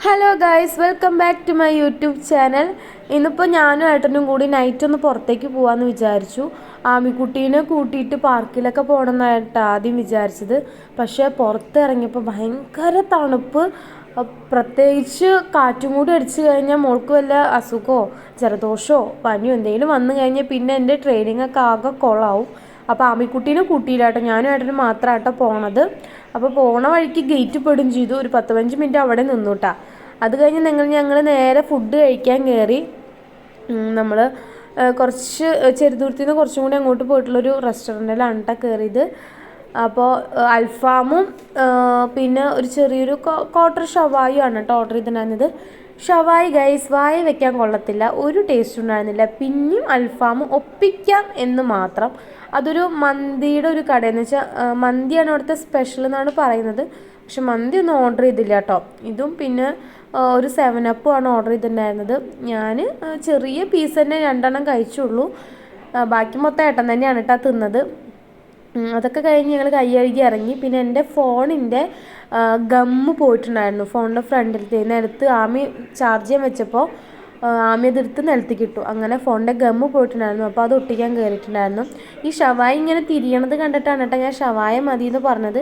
Hello guys, welcome back to my YouTube channel. ഇന്നിപ്പോൾ ഞാനും ഏട്ടനും കൂടി നൈറ്റ് ഒന്ന് പുറത്തേക്ക് പോകാമെന്ന് വിചാരിച്ചു. ആമിക്കുട്ടീനെ കൂട്ടിയിട്ട് പാർക്കിലൊക്കെ പോകണമെന്നായിട്ട് ആദ്യം വിചാരിച്ചത്. പക്ഷേ പുറത്തിറങ്ങിയപ്പോൾ ഭയങ്കര തണുപ്പ്. പ്രത്യേകിച്ച് കാറ്റും കൂടി അടിച്ചു കഴിഞ്ഞാൽ മോൾക്ക് വല്ല അസുഖമോ ജലദോഷമോ പനിയോ എന്തെങ്കിലും വന്നു കഴിഞ്ഞാൽ പിന്നെ എൻ്റെ ട്രെയിനിങ്ങൊക്കെ ആകെ കൊളാവും. അപ്പോൾ ആമിക്കുട്ടീനെ കൂട്ടിയില്ലാട്ടോ, ഞാനും ഏട്ടനും മാത്രമാട്ടോ പോണത്. അപ്പോൾ പോണ വഴിക്ക് ഗേറ്റ് പെടും ചെയ്തു. ഒരു 10-15 മിനിറ്റ് അവിടെ നിന്നുട്ടാ. അത് കഴിഞ്ഞ് ഞങ്ങൾ നേരെ ഫുഡ് കഴിക്കാൻ കയറി. നമ്മൾ കുറച്ച് ചെറുതുരുത്തിൽ നിന്ന് കുറച്ചും കൂടി അങ്ങോട്ട് പോയിട്ടുള്ളൊരു റെസ്റ്റോറൻറ്റിലാണ് കേട്ടോ കയറിയത്. അപ്പോൾ അൽഫാമും പിന്നെ ഒരു ചെറിയൊരു ക്വാർട്ടർ ഷവായിയാണ് കേട്ടോ ഓർഡർ ചെയ്തിട്ടുണ്ടായിരുന്നത്. ഷവായി ഗൈസ് വായ വെക്കാൻ കൊള്ളത്തില്ല, ഒരു ടേസ്റ്റ് ഉണ്ടായിരുന്നില്ല. പിന്നെയും അൽഫാമും ഒപ്പിക്കാം എന്ന് മാത്രം. അതൊരു മന്തിയുടെ ഒരു കടയെന്ന് വെച്ചാൽ മന്തിയാണ് അവിടുത്തെ സ്പെഷ്യൽ എന്നാണ് പറയുന്നത്. പക്ഷെ മന്തി ഒന്നും ഓർഡർ ചെയ്തില്ല കേട്ടോ. ഇതും പിന്നെ ഒരു 7up ആണ് ഓർഡർ ചെയ്തിട്ടുണ്ടായിരുന്നത്. ഞാൻ ചെറിയ പീസ് തന്നെ 2 കഴിച്ചുള്ളൂ. ബാക്കി മൊത്തം ഏട്ടൻ തന്നെയാണ് കേട്ടോ തിന്നത്. അതൊക്കെ കഴിഞ്ഞ് ഞങ്ങൾ കൈ കഴുകി ഇറങ്ങി. പിന്നെ എൻ്റെ ഫോണിൻ്റെ ഗമ്മ് പോയിട്ടുണ്ടായിരുന്നു. ഫോണിൻ്റെ ഫ്രണ്ടിലത്തെ നിലത്ത് ആമി ചാർജ് ചെയ്യാൻ വെച്ചപ്പോൾ ആമി അതെടുത്ത് നിലത്തേക്ക് ഇട്ടു. അങ്ങനെ ഫോണിൻ്റെ ഗമ്മ് പോയിട്ടുണ്ടായിരുന്നു. അപ്പോൾ അത് ഒട്ടിക്കാൻ കയറിയിട്ടുണ്ടായിരുന്നു. ഈ ഷവായ ഇങ്ങനെ തിരിയണത് കണ്ടിട്ടാണ് കേട്ടോ ഞാൻ ഷവായ മതി എന്ന് പറഞ്ഞത്.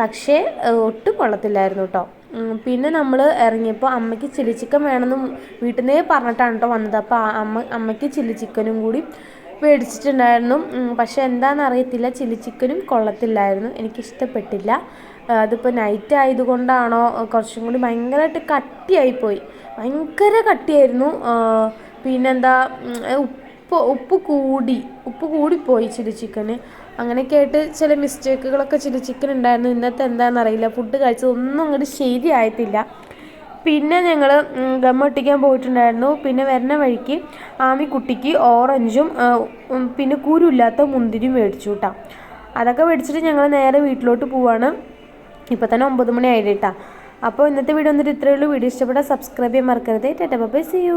പക്ഷേ ഒട്ടും കൊള്ളത്തില്ലായിരുന്നു കേട്ടോ. പിന്നെ നമ്മൾ ഇറങ്ങിയപ്പോൾ അമ്മയ്ക്ക് ചില്ലി ചിക്കൻ വേണമെന്ന് വീട്ടിൽ നിന്നേ പറഞ്ഞിട്ടാണ് കേട്ടോ വന്നത്. അപ്പോൾ അമ്മയ്ക്ക് ചില്ലി ചിക്കനും കൂടി മേടിച്ചിട്ടുണ്ടായിരുന്നു. പക്ഷെ എന്താണെന്ന് അറിയത്തില്ല, ചില്ലി ചിക്കനും കൊള്ളത്തില്ലായിരുന്നു, എനിക്കിഷ്ടപ്പെട്ടില്ല. അതിപ്പോൾ നൈറ്റ് ആയതുകൊണ്ടാണോ കുറച്ചും കൂടി ഭയങ്കരമായിട്ട് കട്ടിയായിപ്പോയി, ഭയങ്കര കട്ടിയായിരുന്നു. പിന്നെന്താ ഉപ്പ് കൂടിപ്പോയി ചില്ലി ചിക്കന്. അങ്ങനെയൊക്കെ ആയിട്ട് ചില മിസ്റ്റേക്കുകളൊക്കെ ചില്ലി ചിക്കൻ ഉണ്ടായിരുന്നു. ഇന്നത്തെ എന്താണെന്ന് അറിയില്ല, ഫുഡ് കഴിച്ചതൊന്നും അങ്ങോട്ട് ശരിയായിട്ടില്ല. പിന്നെ ഞങ്ങൾ ഗമ്മൊട്ടിക്കാൻ പോയിട്ടുണ്ടായിരുന്നു. പിന്നെ വരുന്ന വഴിക്ക് ആമിക്കുട്ടിക്ക് ഓറഞ്ചും പിന്നെ കുരുമില്ലാത്ത മുന്തിരിയും മേടിച്ചു കേട്ടോ. അതൊക്കെ മേടിച്ചിട്ട് ഞങ്ങൾ നേരെ വീട്ടിലോട്ട് പോവാണ്. ഇപ്പോൾ തന്നെ 9 മണി ആയിട്ടാ. അപ്പോൾ ഇന്നത്തെ വീഡിയോ വന്നിട്ട് ഇത്രയേ ഉള്ളൂ. വീഡിയോ ഇഷ്ടപ്പെട്ടാൽ സബ്സ്ക്രൈബ് ചെയ്യാൻ മറക്കരുത്. Tata bye, see U.